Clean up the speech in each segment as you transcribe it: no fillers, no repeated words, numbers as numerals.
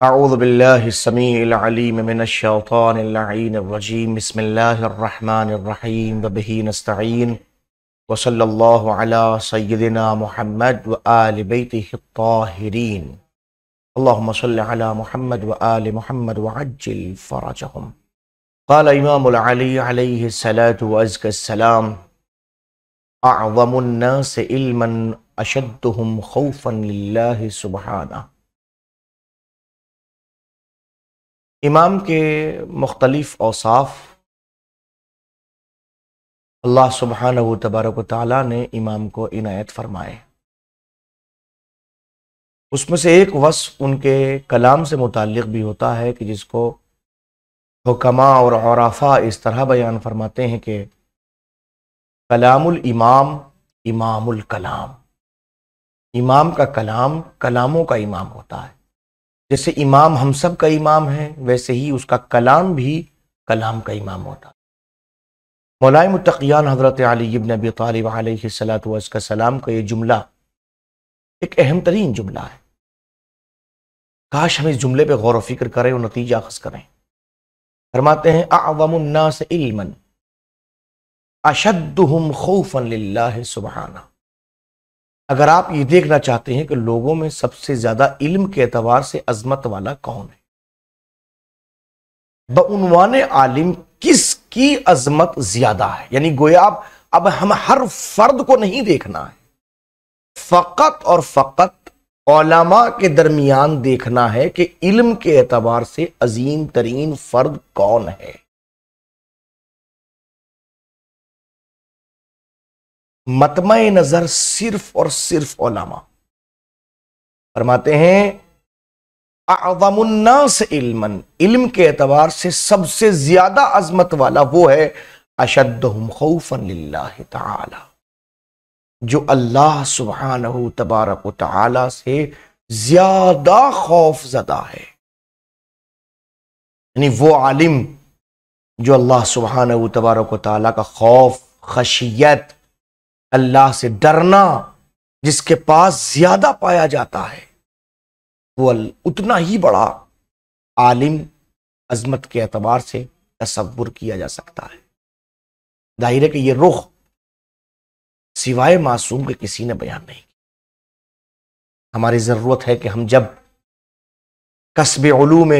اعوذ باللہ السمیع العلیم من الشیطان اللعین الرجیم بسم اللہ الرحمن الرحیم وبہ نستعین وصلی اللہ علی سیدنا محمد وآل بیتہ الطاہرین اللہم صلی علی محمد وآل محمد وعجل فرجہم۔ قال امام العلی علیہ الصلاة وازکی السلام اعظم الناس علما اشدہم خوفا للہ سبحانہ۔ امام کے مختلف اوصاف اللہ سبحانہ و تبارک و تعالیٰ نے امام کو عنایت فرمائے۔ اس میں سے ایک وصف ان کے کلام سے متعلق بھی ہوتا ہے کہ جس کو حکماء اور عرفاء اس طرح بیان فرماتے ہیں کہ کلام الامام امام الکلام، امام کا کلام کلاموں کا امام ہوتا ہے۔ جیسے امام ہم سب کا امام ہے ویسے ہی اس کا کلام بھی کلام کا امام ہوتا ہے۔ مولائے متقیان حضرت علی بن ابی طالب علیہ السلام کا یہ جملہ ایک اہم ترین جملہ ہے۔ کاش ہم اس جملے پہ غور و فکر کریں اور نتیجہ اخذ کریں۔ فرماتے ہیں اعظم الناس علما اشدہم خوفا للہ سبحانہ۔ اگر آپ یہ دیکھنا چاہتے ہیں کہ لوگوں میں سب سے زیادہ علم کے اعتبار سے عظمت والا کون ہے، بعنوان عالم کس کی عظمت زیادہ ہے، یعنی گویا اب ہم ہر فرد کو نہیں دیکھنا ہے، فقط اور فقط علماء کے درمیان دیکھنا ہے کہ علم کے اعتبار سے عظیم ترین فرد کون ہے۔ مطمع نظر صرف اور صرف علماء۔ فرماتے ہیں اعظم الناس علما، علم کے اعتبار سے سب سے زیادہ عظمت والا وہ ہے اشدہم خوفا للہ تعالی، جو اللہ سبحانہ تبارک و تعالی سے زیادہ خوف زدہ ہے۔ یعنی وہ عالم جو اللہ سبحانہ تبارک و تعالی کا خوف، خشیت، اللہ سے ڈرنا جس کے پاس زیادہ پایا جاتا ہے، وہ اتنا ہی بڑا عالم عظمت کے اعتبار سے تصور کیا جا سکتا ہے۔ ظاہر ہے کہ یہ رخ سوائے معصوم کے کسی نے بیان نہیں کیا۔ ہماری ضرورت ہے کہ ہم جب کسب علوم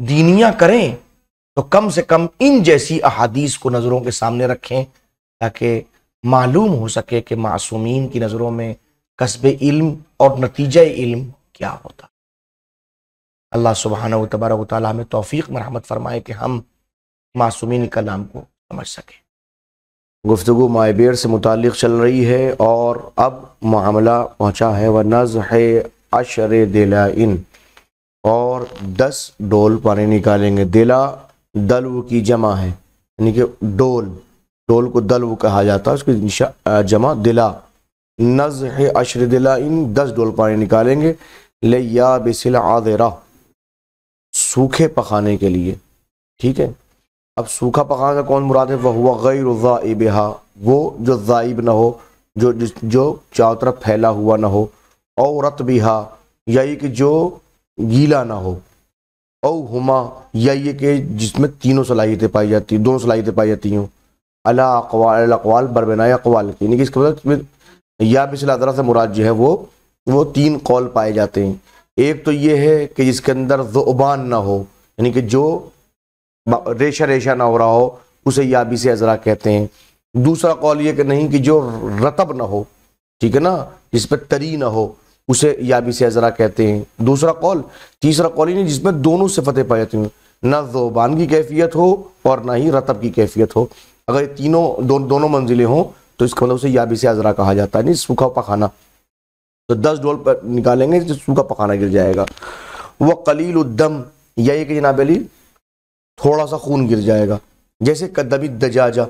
دینیہ کریں تو کم سے کم ان جیسی احادیث کو نظروں کے سامنے رکھیں تاکہ معلوم ہو سکے کہ معصومین کی نظروں میں کسب علم اور نتیجہ علم کیا ہوتا۔ اللہ سبحانہ و تبارک و تعالیٰ ہمیں توفیق مرحمت فرمائے کہ ہم معصومین کلام کو سمجھ سکیں۔ گفتگو مائے بیر سے متعلق چل رہی ہے اور اب معاملہ پہنچا ہے وَنَزْحِ عَشْرِ دِلَائِن، اور 10 ڈول پانی نکالیں گے۔ دلا دلو کی جمع ہے، یعنی کہ ڈول کو دلو کہا جاتا ہے، اس کی جمع دلا۔ نزح عشر دلائن، 10 ڈول پانی نکالیں گے۔ لیابس العذرہ، سوکھے پکانے کے لیے، ٹھیک ہے۔ اب سوکھا پکانا کون مراد ہے؟ وہو غیر ذائبہا، وہ جو ذائب نہ ہو، جو چاروں طرف پھیلا ہوا نہ ہو۔ او رطبہا، یا یہ کہ جو گیلا نہ ہو۔ او ہما، یا یہ کہ جس میں تینوں صلاحیتیں پائی جاتی ہیں، دونوں صلاحیتیں پائی جاتی ہیں۔ الاقوال بربنائے اقوال کی، یعنی کہ اس کے بعد یا بسل عذرہ سے مراد جو ہے وہ 3 قول پائے جاتے ہیں۔ ایک تو یہ ہے کہ جس کے اندر ذؤبان نہ ہو، یعنی کہ جو ریشہ نہ ہو رہا ہو، اسے یابس عذرہ کہتے ہیں۔ دوسرا قول یہ کہ نہیں، کہ جو رطب نہ ہو، ٹھیک ہے نا، جس پہ تری نہ ہو، اسے یابس عذرہ کہتے ہیں، دوسرا قول۔ تیسرا قول یہ نہیں جس میں دونوں صفتیں پائی جاتی ہیں، نہ ذؤبان کی کیفیت ہو اور نہ ہی رطب کی کیفیت ہو۔ اگر یہ تینوں دونوں منزلیں ہوں تو اس کا مطلب اسے یابس عذرہ کہا جاتا ہے، نہیں سوکھا پکانا۔ تو 10 ڈول پر نکالیں گے، سوکھا پکانا گر جائے گا۔ وہ قلیل الدم، یا یہ کہ جناب علی تھوڑا سا خون گر جائے گا، جیسے قدم الدجاجہ،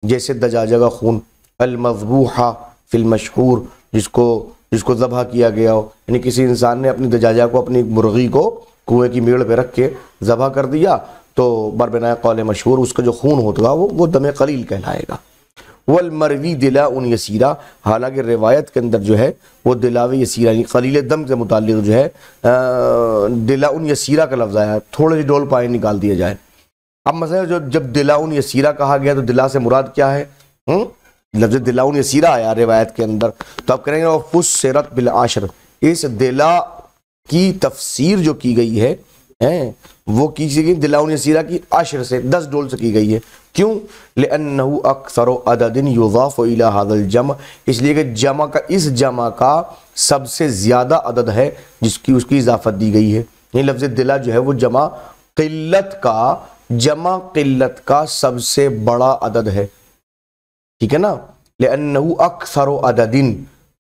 جیسے دجاجہ کا خون۔ المذبوحہ فی المشہور، جس کو ذبح کیا گیا ہو، یعنی کسی انسان نے اپنی دجاجہ کو، اپنی مرغی کو کنویں کی میڑ پہ رکھ کے ذبح کر دیا تو بربنائے قول مشہور اس کا جو خون ہوتا وہ دم قلیل کہلائے گا۔ والمروی دلاء یسیرا، حالانکہ روایت کے اندر جو ہے وہ دلاء یسیرا یعنی قلیل دم سے متعلق جو ہے دلاء یسیرا کا لفظ آیا ہے، تھوڑے سے ڈول پانی نکال دیا جائے۔ اب مثلا جب دلاء یسیرا کہا گیا تو دلا سے مراد کیا ہے؟ لفظ دلاء یسیرا آیا روایت کے اندر، تو آپ کریں گے فسرت بالعشر، اس دلا کی تفسیر جو کی گئی ہے وہ کی گئی دلاء یسیرا کی 10 سے 10 ڈول سے کی گئی ہے۔ کیوں؟ لأنه اکثر عدد یضاف الى هذا الجمع، اس لیے کہ جمع کا اس جمع کا سب سے زیادہ عدد ہے جس کی اس کی اضافت دی گئی ہے۔ یہ لفظ دلا جو ہے وہ جمع قلت کا سب سے بڑا عدد ہے، ٹھیک ہے نا؟ لأنه اکثر عدد،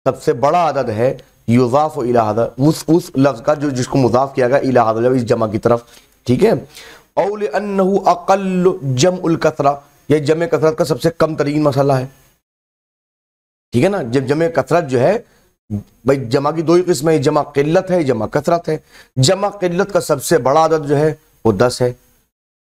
سب سے بڑا عدد ہے، یضاف الى هذا، اس لفظ کا جو جس کو مضاف کیا گیا الى هذا اس جمع کی طرف، ٹھیک ہے؟ او لأنه اقل جمع الکثرہ، یہ جمع کثرت کا سب سے کم ترین مسئلہ ہے، ٹھیک ہے نا؟ جب جمع کثرت جو ہے بھائی جمع کی 2 ہی قسمیں ہیں، جمع قلت ہے، جمع کثرت ہے۔ جمع قلت کا سب سے بڑا عدد جو ہے وہ 10 ہے،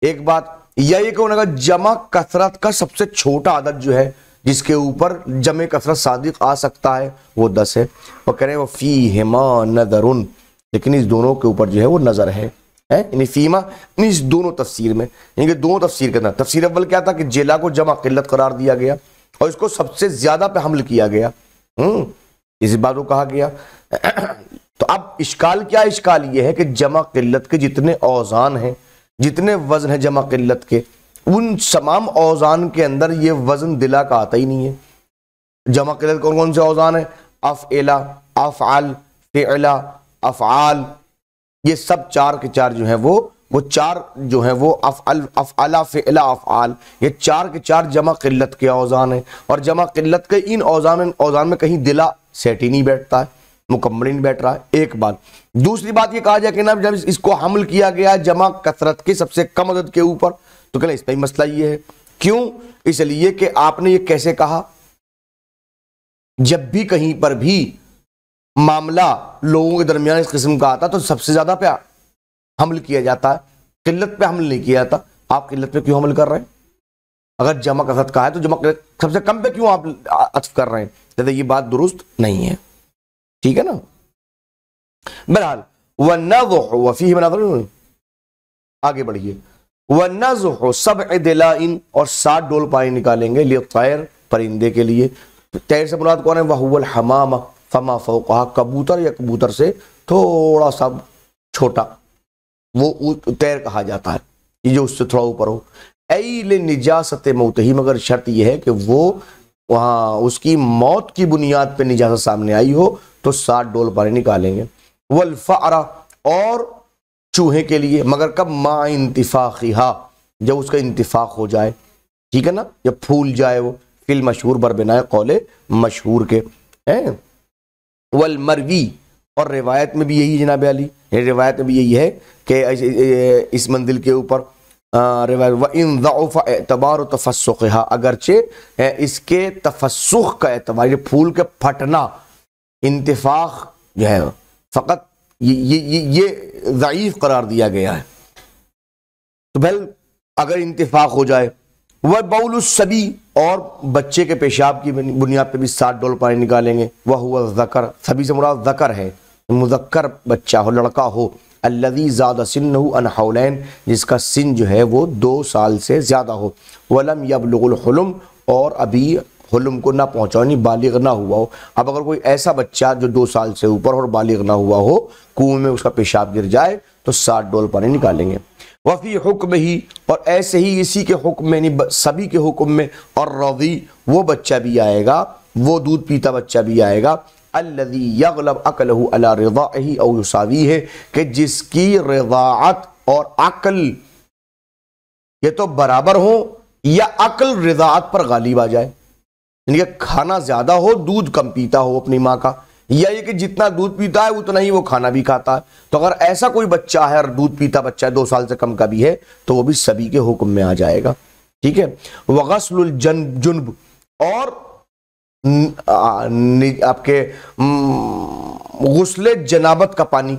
ایک بات، یا یہ کہ انہوں نے جمع کثرت کا سب سے چھوٹا عدد جو ہے جس کے اوپر جمع کثرت صادق آ سکتا ہے وہ 10 ہے۔ وہ کہہ رہے ہیں وہ فیہما نظر، لیکن اس دونوں کے اوپر جو ہے وہ نظر ہے، یعنی فیما اس دونوں تفسیر میں، یعنی کہ دونوں تفسیر کے اندر تفسیر اول کیا تھا کہ جلا کو جمع قلت قرار دیا گیا اور اس کو سب سے زیادہ پہ حمل کیا گیا، اسی بات کو کہا گیا۔ تو اب اشکال کیا؟ اشکال یہ ہے کہ جمع قلت کے جتنے اوزان ہیں، جتنے وزن ہیں جمع قلت کے، ان تمام اوزان کے اندر یہ وزن دلا کا آتا ہی نہیں ہے۔ جمع قلت کون کون سے اوزان ہیں؟ افعلا، افعال، فعلا، افعال، یہ سب 4 کے 4 جو ہیں وہ 4 جو ہیں وہ افعلا، فعلا، افعال، یہ 4 کے 4 جمع قلت کے اوزان ہیں، اور جمع قلت کے ان اوزان میں کہیں دلا سیٹ ہی نہیں بیٹھتا ہے، مکمل نہیں بیٹھ رہا ہے، ایک بات۔ دوسری بات یہ کہا جائے کہ نا جب اس کو حمل کیا گیا جمع کثرت کے سب سے کم عدد کے اوپر، تو کہ اس پہ مسئلہ یہ ہے، کیوں؟ اس لیے کہ آپ نے یہ کیسے کہا؟ جب بھی کہیں پر بھی معاملہ لوگوں کے درمیان اس قسم کا آتا تو سب سے زیادہ پہ حمل کیا جاتا ہے، قلت پہ حمل نہیں کیا جاتا۔ آپ قلت پہ کیوں حمل کر رہے ہیں؟ اگر جمع کثرت کا ہے تو جمع قلت سب سے کم پہ کیوں آپ عطف کر رہے ہیں؟ تو یہ بات درست نہیں ہے، ٹھیک ہے نا؟ بہرحال وَالنَّضُحُ وَفِيهِ مَنَاظِرُ، آگے بڑھیے۔ وَالنَّضُحُ سَبْعِ دِلَائِن، اور 7 ڈول پانی نکالیں گے، لِلطَّيْرِ، پرندے کے لیے۔ طیر سے مراد کون ہے؟ وَهُوَ الْحَمَامَ فَمَا فَوْقَهَا، کبوتر یا کبوتر سے تھوڑا سا چھوٹا وہ طیر کہا جاتا ہے، یہ جو اس سے تھوڑا اوپر ہو۔ اَيْ لِنِجَاسَةِ مَوْتِهِ، مگر شرط یہ ہے کہ وہ وہاں اس کی موت کی بنیاد پہ نجاست سامنے آئی ہو تو 7 ڈول پانی نکالیں گے۔ والفأر، اور چوہے کے لیے، مگر کب؟ مع انتفاخها، جب اس کا انتفاق ہو جائے، ٹھیک ہے نا؟ جب پھول جائے وہ، فی المشہور بربنائے قول مشہور کے ہیں۔ والمروی، اور روایت میں بھی یہی جناب علی، روایت میں بھی یہی ہے کہ اس منزل کے اوپر روایت وَإِن ضَعُفَ اعتبار تفسخها، اگرچہ اس کے تفسخ کا اعتبار، یہ پھول کے پھٹنا، انتفاخ جو ہے فقط یہ ضعیف قرار دیا گیا ہے، تو بھل اگر انتفاق ہو جائے۔ وَبَوْلُ الصَّبِي، اور بچے کے پیشاب کی بنیاد پہ بھی 7 ڈول پانی نکالیں گے۔ وَهُوَ الذَّكَرُ، صبی سے مراد ذکر ہے، مذکر بچہ ہو، لڑکا ہو۔ الَّذِي زَادَ سِنُّهُ عَنْ حَوْلَيْن، جس کا سن جو ہے وہ 2 سال سے زیادہ ہو۔ وَلَمْ يَبْلُغُ الْحُلُمَ، اور ابھی حلم کو نہ پہنچا، یعنی بالغ نہ ہوا ہو۔ اب اگر کوئی ایسا بچہ جو 2 سال سے اوپر اور بالغ نہ ہوا ہو، کنویں میں اس کا پیشاب گر جائے تو 7 ڈول پانی نکالیں گے۔ وفی حکم ہی، اور ایسے ہی اسی کے حکم میں، یعنی سبھی کے حکم میں، اور رضی، وہ بچہ بھی آئے گا، وہ دودھ پیتا بچہ بھی آئے گا، الذی یغلب عقلہ علی رضاعہ او یساویہ، کہ جس کی رضاعت اور عقل یہ تو برابر ہوں یا عقل رضاعت پر غالب آ جائے، یعنی کہ کھانا زیادہ ہو، دودھ کم پیتا ہو اپنی ماں کا، یا یہ کہ جتنا دودھ پیتا ہے اتنا ہی وہ کھانا بھی کھاتا ہے۔ تو اگر ایسا کوئی بچہ ہے اور دودھ پیتا بچہ ہے، 2 سال سے کم کا بھی ہے، تو وہ بھی سبھی کے حکم میں آ جائے گا، ٹھیک ہے۔ وغسل الجنب، اور آپ کے غسل جنابت کا پانی،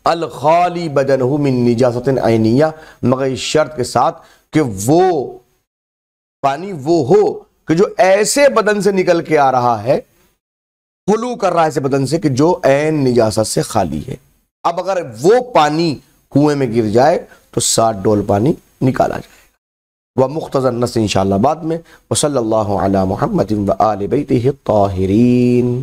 الخالی بدنہ من نجاست عینیہ، مگر اس شرط کے ساتھ کہ وہ پانی وہ ہو کہ جو ایسے بدن سے نکل کے آ رہا ہے، خلو کر رہا ہے ایسے بدن سے کہ جو عین نجاست سے خالی ہے. اب اگر وہ پانی کنویں میں گر جائے تو 60 ڈول پانی نکالا جائے گا. وہ مختصر نص انشاءاللہ بعد میں. وصلی اللہ علی محمد و آل بیتہ الطاہرین.